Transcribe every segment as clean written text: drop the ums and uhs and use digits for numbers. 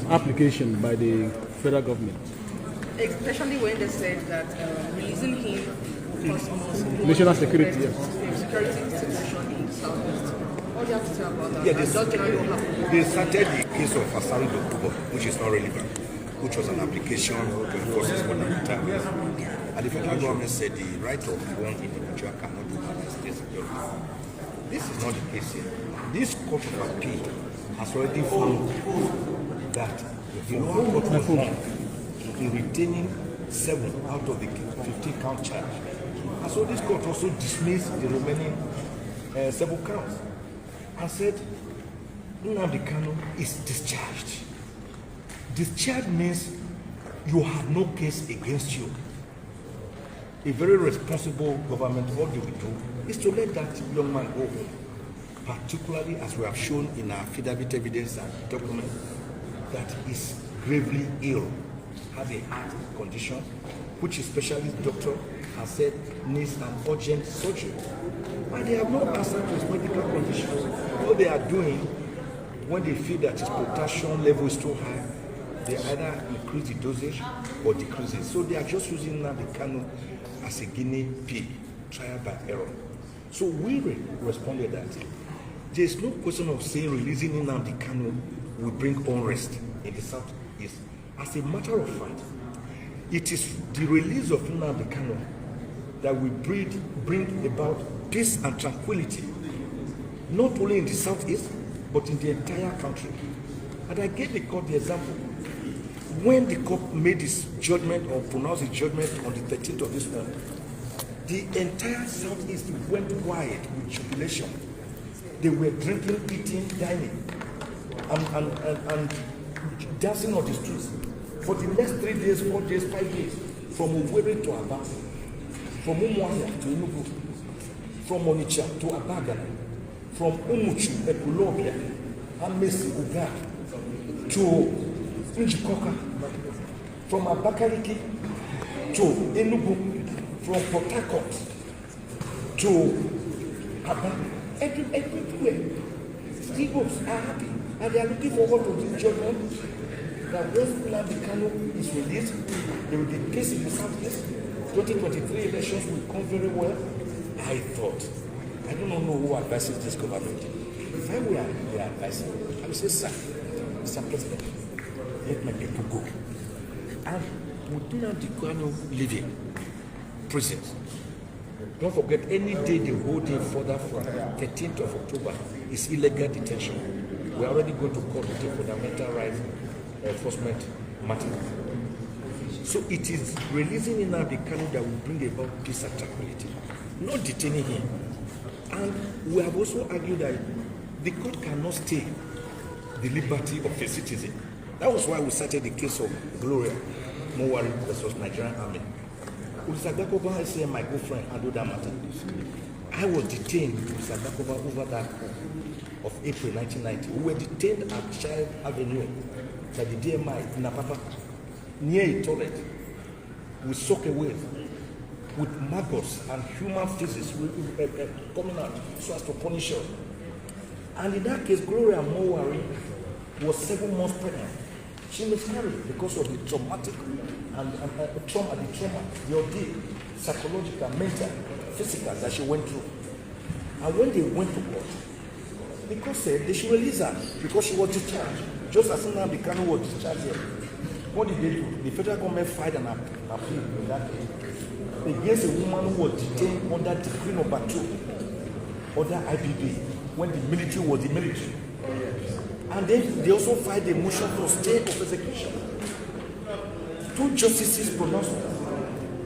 application by the federal government. Especially when they said that releasing him will cause national security, yes. Security situation in Southeast. What do you have to say about that? Yeah, they started the case of Asari Dokubo, which is not relevant, which was an application to enforce his retirement. And the federal government said the right of one individual cannot do that in state security. This is not the case here. This court of appeal has already found that the lower court was wrong in retaining 7 out of the 15 count charge. And so this court also dismissed the remaining 7 counts and said Nnamdi Kanu is discharged. Discharge means you have no case against you. A very responsible government, what they will do is to let that young man go home, particularly as we have shown in our affidavit evidence and document that he is gravely ill, has a heart condition, which a specialist doctor has said needs an urgent surgery. And they have no answer to his medical condition. What they are doing, when they feel that his potassium level is too high, they either increase the dosage or decrease it. So they are just using Nnamdi Kanu as a guinea pig, trial by error. So we responded that there is no question of saying releasing Nnamdi Kanu will bring unrest in the Southeast. As a matter of fact, it is the release of Nnamdi Kanu that will bring about peace and tranquility, not only in the Southeast, but in the entire country. And I gave the court the example. When the court made its judgment or pronounced its judgment on the 13th of this month, the entire Southeast went quiet with jubilation. They were drinking, eating, dining, and dancing on the streets for the next 3 days, 4 days, 5 days, from Owerri to Aba, from Umuahia to Enugu, from Onitsha to Abadan, from Umuchu, Ekulobia, Amesi, Uga, to Njikoka, from Abakaliki to Enugu, from Port Harcourt to Aba, everywhere. Igbos are happy and they are looking forward to this judgment that once Nnamdi Kanu is released, there will be peace in the Southeast. 2023 elections will come very well. I thought, I don't know who advises this government. If I were the advisor, I would say, sir, Mr. President, let my people go. And with Nnamdi Kanu leaving prisons, don't forget, any day they hold him further from 13th of October is illegal detention. We are already going to court with the fundamental rights enforcement matter. So it is releasing Nnamdi Kanu that will bring about peace and tranquility, not detaining him. And we have also argued that the court cannot stay the liberty of a citizen. That was why we cited the case of Gloria Mowari versus Nigerian Army. Ulisagakova is my good friend, handled that matter. I was detained with Ulisagakova over that of April 1990. We were detained at Child Avenue by the DMI in Apapa, near a toilet, with soak away, with maggots and human feces coming out so as to punish us. And in that case, Gloria Mowari was 7 months pregnant. She miscarried because of the traumatic and trauma, the ordeal, psychological, mental, physical that she went through. And when they went to court, the court said they should release her because she was discharged, just as Nnamdi Kanu was discharged here. What did they do? The federal government filed an appeal in that case against a woman who was detained under decree number 2, under IPB, when the military was the military. And then they also filed a motion for stay of execution. 2 justices pronounced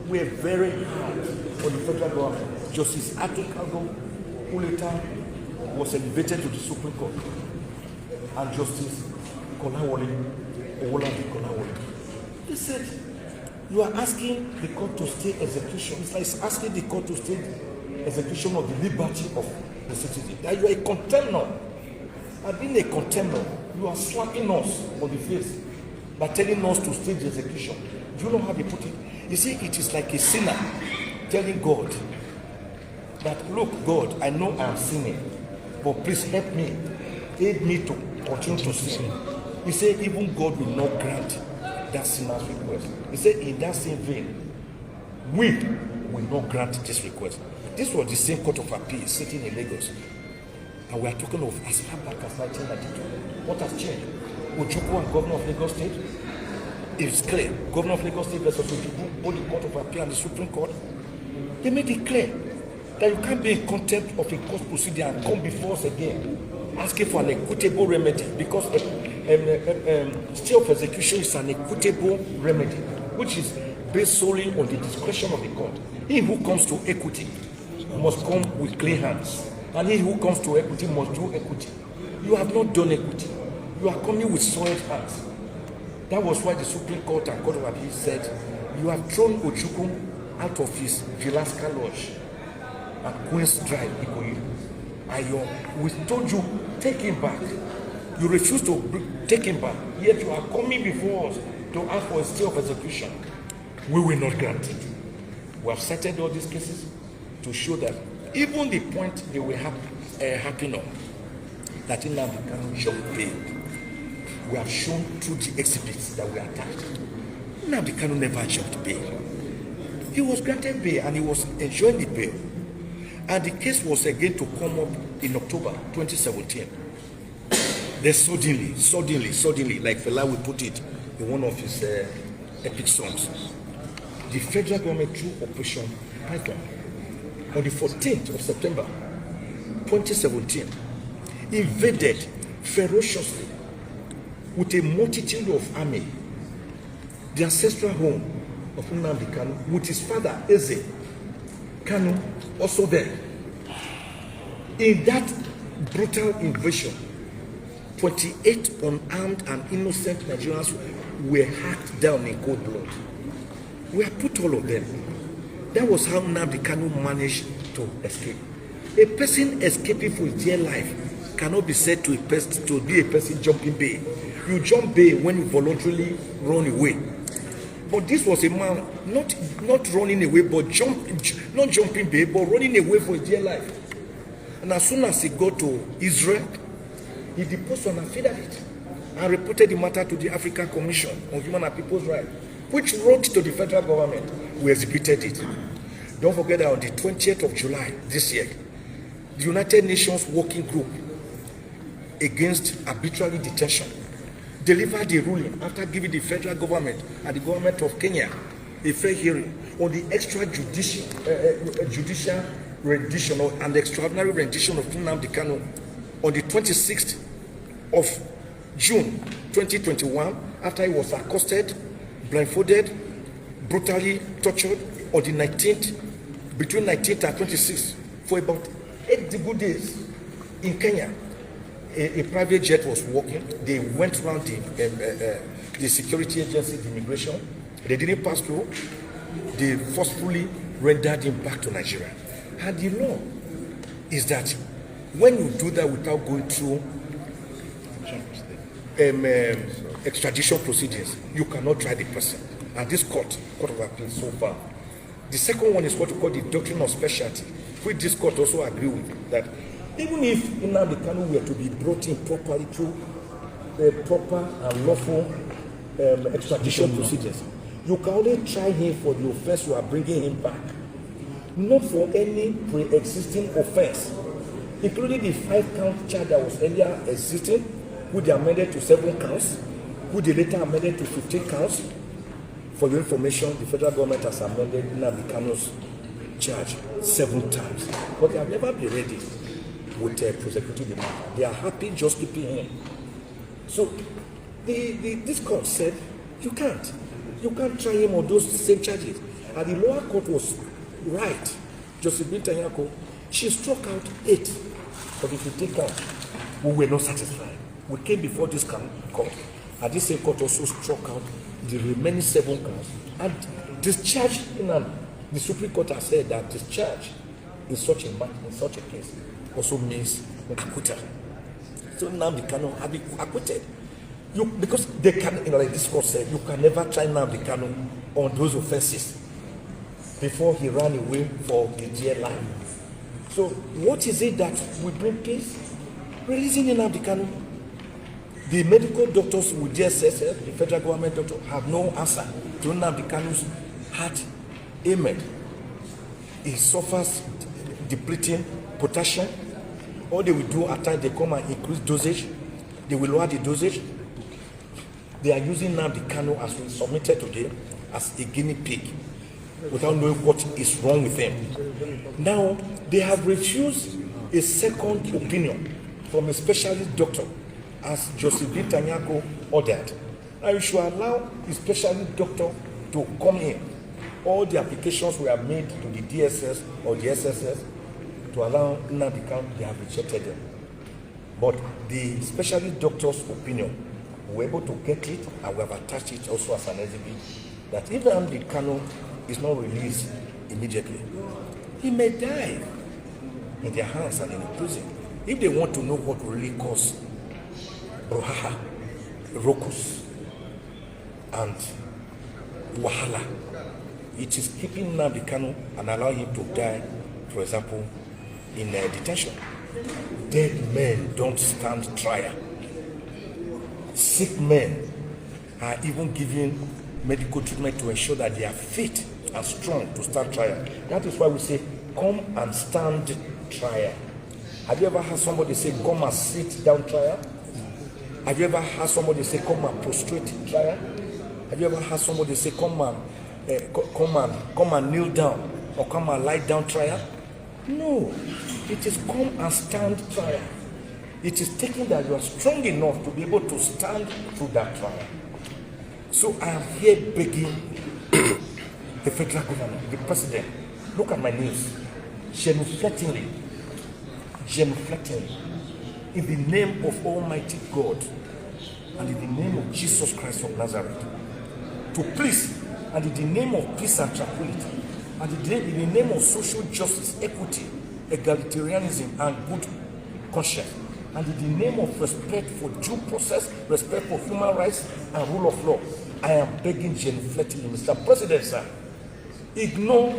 were very hard on the federal government. Justice Atu Kago, who later was elevated to the Supreme Court, and Justice Kolawole, Kolawole. They said, you are asking the court to stay execution. It's like asking the court to stay execution of the liberty of the citizen. That you are a contender. And being a contender, you are slapping us on the face by telling us to stay the execution. Do you know how they put it? You see, it is like a sinner telling God that, look, God, I know I am sinning, but please help me, aid me to continue to sin. He said even God will not grant that sinner's request. He said in that same vein, we will not grant this request. This was the same court of appeal sitting in Lagos. And we are talking of as far back as 1992. What has changed? Ojukwu and Governor of Lagos State, it's clear. Governor of Lagos State versus Ojukwu, both the Court of Appeal and the Supreme Court, they made it clear that you can't be in contempt of a court procedure and come before us again asking for an equitable remedy, because stay of execution is an equitable remedy which is based solely on the discretion of the court. He who comes to equity must come with clean hands, and he who comes to equity must do equity. You have not done equity. You are coming with soiled hands. That was why the Supreme Court and Court of Appeal said you have thrown Ojukwu out of his Villasca Lodge at Queen's Drive, Ikoyi. We told you, take him back. You refuse to take him back, yet you are coming before us to ask for a stay of execution. We will not grant it. We have cited all these cases to show that even the point they were happy on, that Nnamdi Kanu shall pay, we have shown through the exhibits that we attached. Nnamdi Kanu never jumped bail. He was granted bail and he was enjoying the bail. And the case was again to come up in October 2017. Then suddenly, like Fela will put it in one of his epic songs, the federal government through Operation Python on the 14th of September 2017 invaded ferociously with a multitude of army the ancestral home of Nnamdi Kanu, with his father Eze Kanu also there. In that brutal invasion, 28 unarmed and innocent Nigerians were hacked down in cold blood. We have put all of them. That was how Nnamdi Kanu managed to escape. A person escaping for his dear life cannot be said to be a person jumping bail. You jump bail when you voluntarily run away. But this was a man not running away, but not jumping bail, but running away for his dear life. And as soon as he got to Israel, he deposed on affidavit and reported the matter to the African Commission on Human and People's Rights, which wrote to the federal government. We executed it. Don't forget that on the 20th of July this year, the United Nations Working Group against arbitrary detention delivered a ruling after giving the federal government and the government of Kenya a fair hearing on the judicial rendition and extraordinary rendition of Nnamdi Kanu on the 26th of June 2021, after he was accosted, blindfolded, brutally tortured on the 19th, between 19th and 26th, for about 8 good days in Kenya. A private jet was walking. They went around the security agency, the immigration. They didn't pass through. They forcefully rendered him back to Nigeria. And the law is that when you do that without going through extradition proceedings, you cannot try the person. And this court of appeal so far. The second one is what we call the doctrine of specialty, which this court also agree with, that even if Nnamdi Kanu were to be brought in properly through proper and lawful extradition procedures, you can only try him for the offense you are bringing him back, not for any pre-existing offense, including the 5-count charge that was earlier existing, which they amended to 7 counts, which they later amended to 15 counts. For your information, the federal government has amended Nnamdi Kanu's charge 7 times, but they have never been ready with prosecuting the matter. They are happy just keeping him. So this court said you can't try him on those same charges. And the lower court was right. Josephine Tanyako, she struck out 8 of the 15 counts. We were not satisfied. We came before this court, and this same court also struck out the remaining 7 counts and discharged him. The Supreme Court has said that discharge in such a case also means acquittal. So Nnamdi Kanu have been acquitted. Because they can, like this court said, you can never try Nnamdi Kanu on those offenses before he ran away for his dear life. So what is it that will bring peace? Releasing Nnamdi Kanu. The medical doctors with DSS, the federal government doctor, have no answer to Nnamdi Kanu's heart ailment. He suffers depleting potassium. All they will do at times, they come and increase dosage. They will lower the dosage. They are using Nnamdi Kanu, as we submitted today, as a guinea pig, without knowing what is wrong with them. Now, they have refused a second opinion from a specialist doctor, as Josephine Tanyako ordered. Now, you should allow the specialist doctor to come in. All the applications were made to the DSS or the SSS to allow Nnamdi Kanu, they have rejected them. But the specialist doctor's opinion, we were able to get it, and we have attached it also as an exhibit, that if Nnamdi Kanu is not released immediately, he may die in their hands and in the prison. If they want to know what really caused brouhaha, ruckus, and wahala, it is keeping Nnamdi Kanu and allowing him to die, for example, in detention. Dead men don't stand trial. Sick men are even given medical treatment to ensure that they are fit and strong to stand trial. That is why we say, come and stand trial. Have you ever heard somebody say, come and sit down trial? Have you ever heard somebody say, come and prostrate trial? Have you ever heard somebody say, come and kneel down, or come and lie down trial? No, it is come and stand trial. It is taking that you are strong enough to be able to stand through that trial. So I am here begging the federal government, the president, look at my news, genuflectingly, in the name of Almighty God and in the name of Jesus Christ of Nazareth, to please, and in the name of peace and tranquility, and in the name of social justice, equity, egalitarianism, and good conscience, and in the name of respect for due process, respect for human rights, and rule of law, I am begging genuflectingly, Mr. President, sir, ignore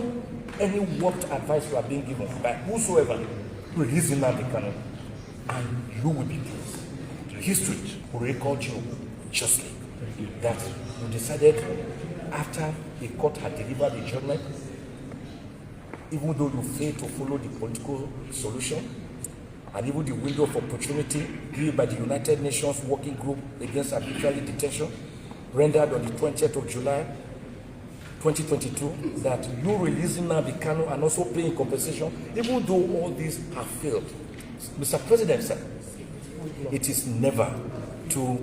any warped advice you are being given by whosoever, releasing Nnamdi Kanu, and you will be pleased. History will record you justly that you decided, after the court had delivered the judgment, even though you failed to follow the political solution, and even the window of opportunity given by the United Nations Working Group Against Arbitrary Detention, rendered on the 20th of July 2022, that you releasing Nnamdi Kanu and also paying compensation, even though all these have failed. Mr. President, sir, it is never too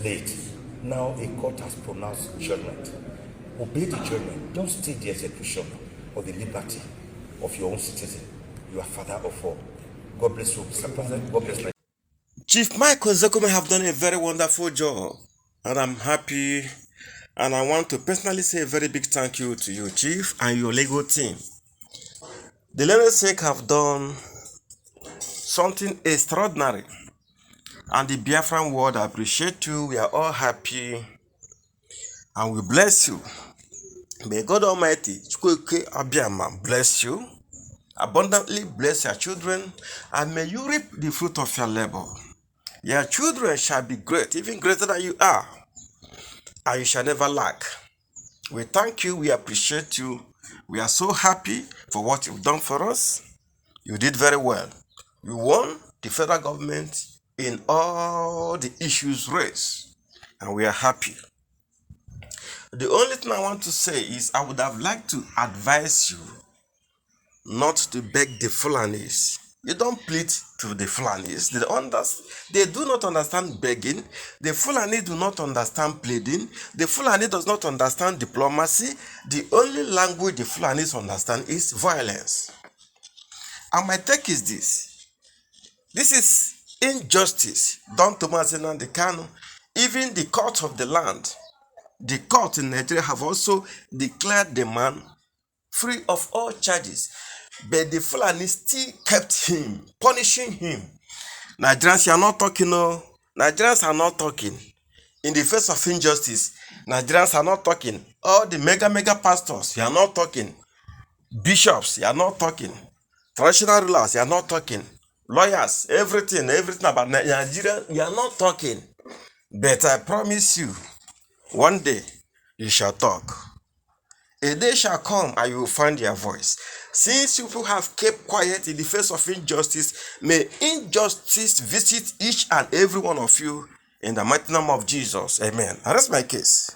late. Now a court has pronounced judgment. Obey the judgment. Don't stay the execution of the liberty of your own citizen. You are father of all. God bless you, Mr. President. God bless you. Chief Michael Zekome have done a very wonderful job, and I'm happy, and I want to personally say a very big thank you to you, Chief, and your legal team. The Lagos State have done something extraordinary, and the Biafran world appreciate you. We are all happy, and we bless you. May God Almighty bless you, abundantly bless your children, and may you reap the fruit of your labor. Your children shall be great, even greater than you are, and you shall never lack. We thank you, we appreciate you. We are so happy for what you've done for us. You did very well. You won the federal government in all the issues raised, and we are happy. The only thing I want to say is I would have liked to advise you not to beg the Fulanis. You don't plead to the Fulanis. They do not understand begging. The Fulani do not understand pleading. The Fulani does not understand diplomacy. The only language the Fulanis understand is violence. And my take is this. This is injustice done to Mazi Nnamdi Kanu. Even the court of the land, the court in Nigeria have also declared the man free of all charges. But the Fulani still kept him, punishing him. Nigerians, you are not talking, no. Nigerians are not talking. In the face of injustice, Nigerians are not talking. All the mega pastors, you are not talking. Bishops, you are not talking. Traditional rulers, you are not talking. Lawyers, everything about Nigeria, you are not talking. But I promise you, one day you shall talk. A day shall come and you will find your voice. Since people have kept quiet in the face of injustice, may injustice visit each and every one of you in the mighty name of Jesus. Amen. And that's my case.